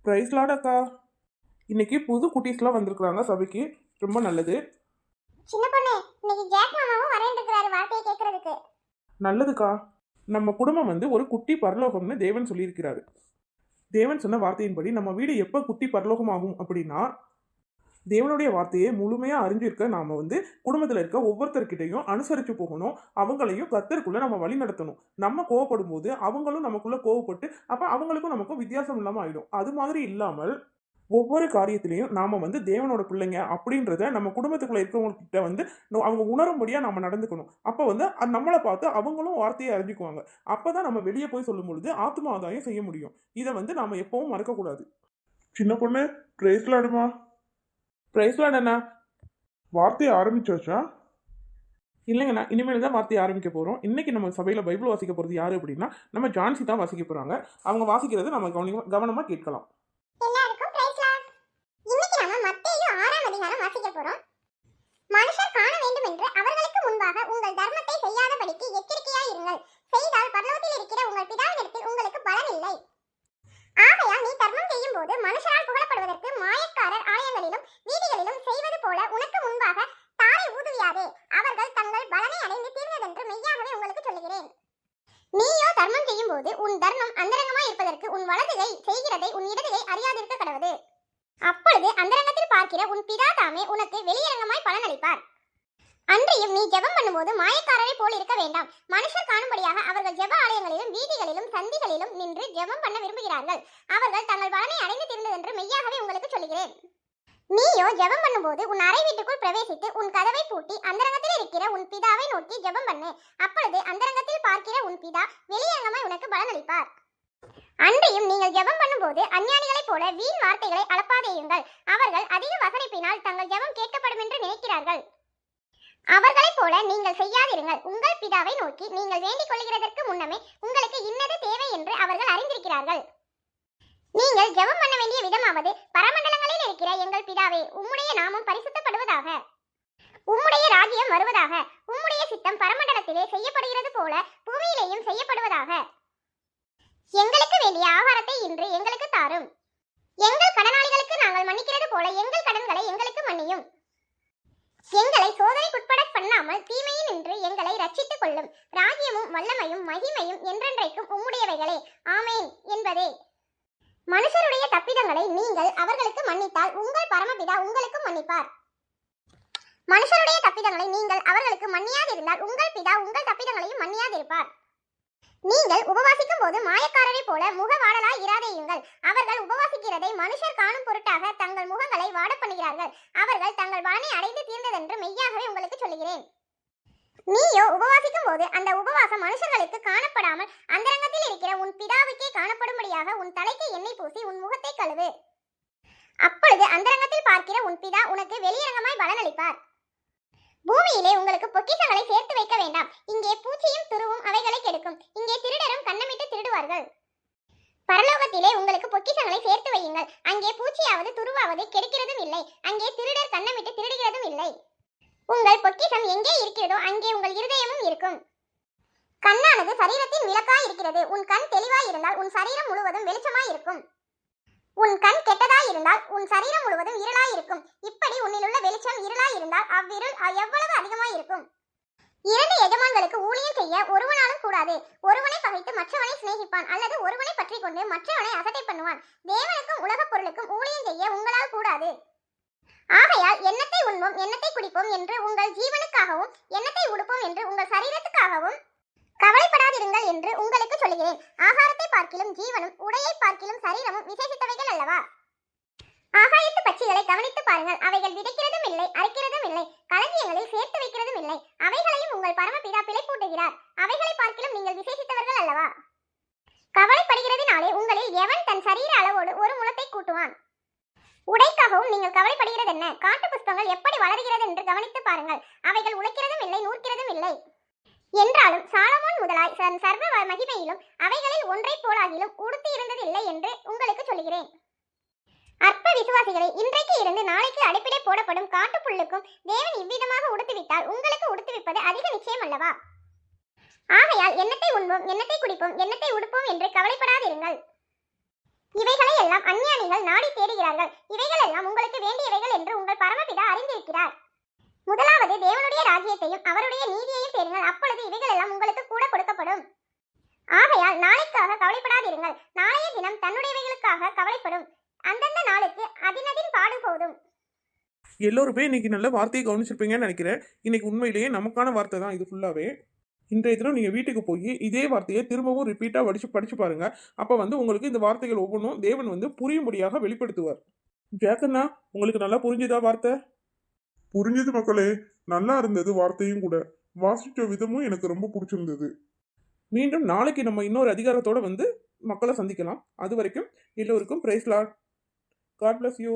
Price Lord அக்கா. இன்னைக்கு புது குட்டீஸ்லாம் வந்திருக்கிறாங்க சபைக்கு. ரொம்ப நல்லது. சின்ன பொண்ணு, இன்னைக்கு ஜாக் மாமாவும் வரேன்றாரு வார்த்தையை கேட்கறதுக்கு. நல்லதுக்கா. நம்ம குடும்பம் ஒரு குட்டி பரலோகம்னு தேவன் சொல்லியிருக்கிறாரு. தேவன் சொன்ன வார்த்தையின்படி நம்ம வீடு எப்போ குட்டி பரலோகமாகும் அப்படின்னா, தேவனுடைய வார்த்தையை முழுமையா அறிஞ்சிருக்க நாம குடும்பத்தில் இருக்க ஒவ்வொருத்தர்கிட்டையும் அனுசரித்து போகணும். அவங்களையும் கர்த்தருக்குள்ள நம்ம வழி நடத்தணும். நம்ம கோவப்படும் போது அவங்களும் நமக்குள்ள கோவப்பட்டு அப்ப அவங்களுக்கும் நமக்கும் வித்தியாசம் இல்லாம ஆயிடும். அது மாதிரி இல்லாமல் ஒவ்வொரு காரியத்திலையும் நாம தேவனோட பிள்ளைங்க அப்படின்றத நம்ம குடும்பத்துக்குள்ள இருக்கவங்ககிட்ட அவங்க உணரும்படியா நம்ம நடந்துக்கணும். அப்ப நம்மளை பார்த்து அவங்களும் வார்த்தையை அறிஞ்சுக்குவாங்க. அப்பதான் நம்ம வெளியே போய் சொல்லும் பொழுது ஆத்ம ஆதாயம் செய்ய முடியும். இதை நாம எப்பவும் மறக்கக்கூடாது. சின்ன பொண்ணு, பிரைஸ் லார்டுமா. பிரைஸ் லார்ட் அண்ணா. வார்த்தையை ஆரம்பிச்சாச்சா? இல்லைங்கண்ணா, இனிமேல் தான் வார்த்தையை ஆரம்பிக்க போகிறோம். இன்றைக்கி நம்ம சபையில் பைபிள் வாசிக்க போகிறது யார் அப்படின்னா, நம்ம ஜான்சி தான் வாசிக்க போகிறாங்க. அவங்க வாசிக்கிறது நம்ம கவனமாக கேட்கலாம். எல்லாருக்கும் பிரைஸ் லார்ட். இன்னைக்கு நாம மத்தேயு 6ஆம் அதிகாரம் வாசிக்க போறோம். மனுஷர் காண வேண்டும் என்று அவர்களுக்கு முன்பாக உங்கள் தர்மத்தை செய்யாதபடிக்கு எச்சரிக்கையாய் இருங்கள். செய்தால் பரலோகத்தில் இருக்கிற உங்கள் பிதாவினிடத்தில் உங்களுக்கு பலன் இல்லை. ஆகையால் நீ தர்மம் செய்யும் போது மனுஷரால் புகழப்படுவதற்கு மாயக்காரர் ஆலயங்களிலும் வீதிகளிலும் செய்வது போல உனக்கு முன்பாக தாரை ஊதுவியாதே. அவர்கள் தங்கள் பலனை அடைந்து தீர்ந்ததென்று மெய்யாகவே உங்களுக்கு சொல்லுகிறேன். நீயோ தர்மம் செய்யும் போது உன் தர்மம் அந்தரங்கமாய் இருப்பதற்கு உன் வலதுகை செய்கிறதை உன் இடதுகை அறியாதிருக்க கடவுது. அப்பொழுது அந்தரங்கத்தில் பார்க்கிற உன் பிதா தாமே உனக்கு வெளியரங்கமாய் பலனளிப்பார். அன்றையும் நீ ஜெபம் பண்ணும்போது மாயக்காரரை போல் இருக்க வேண்டாம். மனுஷர் காணும்படியாக அவர்கள் ஜெப ஆலயங்களிலும் வீதிகளிலும் சந்திகளிலும் நின்று ஜெபம் பண்ண விரும்புகிறார்கள். அவர்கள் தங்கள் பலனை அடைந்து தீர்ந்ததென்று மெய்யாகவே உங்களுக்கு சொல்லுகிறேன். நீயோ ஜெபம் பண்ணும்போது உன் அறை வீட்டுக்குள் பிரவேசித்து உன் கதவை பூட்டி அந்தரங்கத்தில் இருக்கிற உன் பிதாவை நோக்கி ஜெபம் பண்ணு. அப்பொழுது அந்தரங்கத்தில் பார்க்கிற உன் பிதா வெளியரங்கமாய் உனக்கு பலனளிப்பார். அன்றையும் நீங்கள் ஜெபம் பண்ணும்போது அஞ்ஞானிகளைப் போல வீண் வார்த்தைகளை அளப்பாதேயுங்கள். அவர்கள் அதிக வசனிப்பினால் தங்கள் ஜெபம் கேட்கப்படும் என்று நினைக்கிறார்கள். அவர்களைப் போல நீங்கள் செய்யாதிருங்கள். உங்கள் பிதாவை நோக்கி நீங்கள் வேண்டிக் கொள்கிறதற்கு முன்னமே உங்களுக்கு இன்னது தேவை என்று அவர்கள் அறிந்திருக்கிறார்கள். நீங்கள் ஜெபம் பண்ண வேண்டிய விதமாவது, பரமண்டலங்களில் இருக்கிற எங்கள் பிதாவே, உம்முடைய நாமம் பரிசுத்தப்படுவதாக. உம்முடைய ராஜ்யம் வருவதாக. உம்முடைய சித்தம் பரமண்டலத்திலே செய்யப்படுகிறது போல பூமியிலேயும் செய்யப்படுவதாக. எங்களுக்கு வேண்டிய ஆகாரத்தை இன்று எங்களுக்கு தாரும். எங்கள் கடனாளிகளுக்கு நாங்கள் மன்னிக்கிறது போல எங்கள் கடன்களை எங்களுக்கு மன்னியும். எங்களை சோதனைக்குட்பட பண்ணாமல் தீமையில் நின்று எங்களை ரட்சித்துக் கொள்ளும். ராஜ்யமும் வல்லமையும் மகிமையும் என்றென்றைக்கும் உம்முடையவைகளே, ஆமேன் என்பதே. மனுஷருடைய தப்பிதங்களை நீங்கள் அவர்களுக்கு மன்னித்தால் உங்கள் பரமபிதா உங்களுக்கும் மன்னிப்பார். மனுஷருடைய தப்பிதங்களை நீங்கள் அவர்களுக்கு மன்னியாதிருந்தால் உங்கள் பிதா உங்கள் தப்பிதங்களையும் மன்னியாதிருப்பார். நீங்கள் உபவாசிக்கும் போது மாயக்காரரை போல முகவாடலாய் இராதேயுங்கள். அவர்கள் உபவாசிக்கிறதை மனுஷர் காணும் பொருட்டாக தங்கள் முகங்களை வாட பண்ணுகிறார்கள். அவர்கள் தங்கள் பலனை அடைந்து தீர்ந்ததென்று மெய்யாகவே உங்களுக்கு சொல்லுகிறேன். நீயோ உபவாசிக்கும் போது அந்த உபவாசம் மனுஷர்களுக்கு காணப்படாமல் அந்தரங்கத்தில் இருக்கிற உன் பிதாவுக்கே காணப்படும்படியாக உன் தலைக்கு எண்ணெய் பூசி உன் முகத்தை கழுவு. அப்பொழுது அந்தரங்கத்தில் பார்க்கிற உன் பிதா உனக்கு வெளியரங்கமாய் பலனளிப்பார். பூமியிலே உங்களுக்கு பொக்கிஷங்களை சேர்த்து வைக்க வேண்டாம். இங்கே பூச்சியும் துருவும் அவைகளை கெடுக்கும். இங்கே திருடரும் கண்ணமிட்டு திருடுவார்கள். பரலோகத்திலே உங்களுக்கு பொக்கிஷங்களை சேர்த்து வையுங்கள். அங்கே பூச்சியாவது துருவாவது கெடுக்கிறதும் இல்லை. அங்கே திருடர் கண்ணமிட்டு திருடுகிறதும் இல்லை. உங்கள் பொக்கிஷம் எங்கே இருக்கிறதோ அங்கே உங்கள் இருதயமும் இருக்கும். கண்ணானது சரீரத்தின் விளக்காய் இருக்கிறது. உன் கண் தெளிவாய் இருந்தால் உன் சரீரம் முழுவதும் வெளிச்சமாய் இருக்கும். உன் கண் கெட்டதாய் இருந்தால் உன் சரீரம் முழுவதும் இருளாய் இருக்கும். இப்படி உன்னிலுள்ள வெளிச்சம் இருளாய் இருந்தால் அவ்விருள் எவ்வளவு அதிகமாய் இருக்கும். இரண்டு எஜமான்களுக்கு ஊழியம் செய்ய ஒருவனாலும் கூடாது. ஒருவனை பகைத்து மற்றவனை சிநேகிப்பான், அல்லது ஒருவனை பற்றி கொண்டு மற்றவனை அசட்டை பண்ணுவான். தேவனுக்கும் உலகப் பொருளுக்கும் ஊழியம் செய்ய உங்களால் கூடாது. ஆகையால் எண்ணத்தை உண்போம் எண்ணத்தை குடிப்போம் என்று உங்கள் ஜீவனுக்காகவும் எண்ணத்தை உடுப்போம் என்று உங்கள் சரீரத்துக்காகவும் கவலைப்படாதிருங்கள் என்று உங்களுக்கு சொல்லுகிறேன். ஆகாரத்தை பார்க்கிலும் ஜீவனும் உடையை பார்க்கிலும் சரீரமும் விசேஷித்தவைகள் அல்லவா? ஆகாயத்து பட்சிகளை கவனித்து பாருங்கள். அவைகள் விதைக்கிறதும் இல்லை, அரைக்கிறதும் இல்லை, களஞ்சியங்களில் சேர்த்து வைக்கிறதும் இல்லை. அவைகளையும் உங்கள் பரமபிதா பிழைப்பூட்டுகிறார். அவைகளை பார்க்கிலும் நீங்கள் விசேஷித்தவர்கள் அல்லவா? கவலைப்படுகிறதினாலே உங்களில் எவன் தன் சரீர அளவோடு ஒரு முழத்தை கூட்டுவான்? உடைக்காகவும் நீங்கள் கவலைப்படுகிறது என்ன? காட்டு புஷ்பங்கள் எப்படி வளர்கிறது என்று கவனித்து பாருங்கள். அவைகள் உழைக்கிறதும் இல்லை, நூற்கிறதும் இல்லை. என்றாலும் சாலமோன் முதலாய் தன் சர்வ மகிமையிலும் அவைகளில் ஒன்றை போலாகிலும் உடுத்தி இருந்தது இல்லை என்று உங்களுக்கு சொல்லுகிறேன். அற்ப விசுவாசிகளை, இன்றைக்கு இருந்து நாளைக்கு அடிப்பிடை போடப்படும் காட்டுப்புல்லுக்கும் தேவன் இவ்விதமாக உடுத்துவிட்டால் உங்களுக்கு உடுத்துவிப்பது அதிக நிச்சயம் அல்லவா? ஆகையால் எண்ணத்தை உண்போம் எண்ணத்தை குடிப்போம் எண்ணத்தை உடுப்போம் என்று கவலைப்படாதிருங்கள். இவைகளை எல்லாம் அஞ்ஞானிகள் நீங்கள் நாடி தேடுகிறார்கள். இவைகள் எல்லாம் உங்களுக்கு வேண்டியவைகள் என்று உங்கள் பரமபிதா அறிந்திருக்கிறார். முதலாவது தேவனுடைய ராஜ்யத்தையும் அவருடைய நீதியையும் தேடுங்கள், அப்பொழுது இவைகள் எல்லாம் உங்களுக்கு கூட கொடுக்கப்படும். ஆகையால் நாளைக்காக கவலைப்படாதிருங்கள், நாளைய தினம் தன்னுடையவைகளுக்காக கவலைப்படும். அந்தந்த நாளுக்கு அதினதின் பாடு போதும். எல்லோருமே இன்னைக்கு நல்ல வார்த்தையை கவனிச்சிருப்பீங்கன்னு நினைக்கிறேன். இன்னைக்கு உண்மையிலேயே நமக்கான வார்த்தை தான் இது ஃபுல்லாகவே. இன்றைய தினம் நீங்கள் வீட்டுக்கு போய் இதே வார்த்தையை திரும்பவும் ரிப்பீட்டாக படிச்சு பாருங்க. அப்போ உங்களுக்கு இந்த வார்த்தைகள் ஒவ்வொன்றும் தேவன் புரியும்படியாக வெளிப்படுத்துவார். ஜாக்கண்ணா, உங்களுக்கு நல்லா புரிஞ்சுதா வார்த்தை? புரிஞ்சது மக்களே, நல்லா இருந்தது. வார்த்தையும் கூட வாசிச்ச விதமும் எனக்கு ரொம்ப பிடிச்சிருந்தது. மீண்டும் நாளைக்கு நம்ம இன்னொரு அதிகாரத்தோட மக்களை சந்திக்கலாம். அது வரைக்கும் எல்லோருக்கும் praise Lord. God bless you.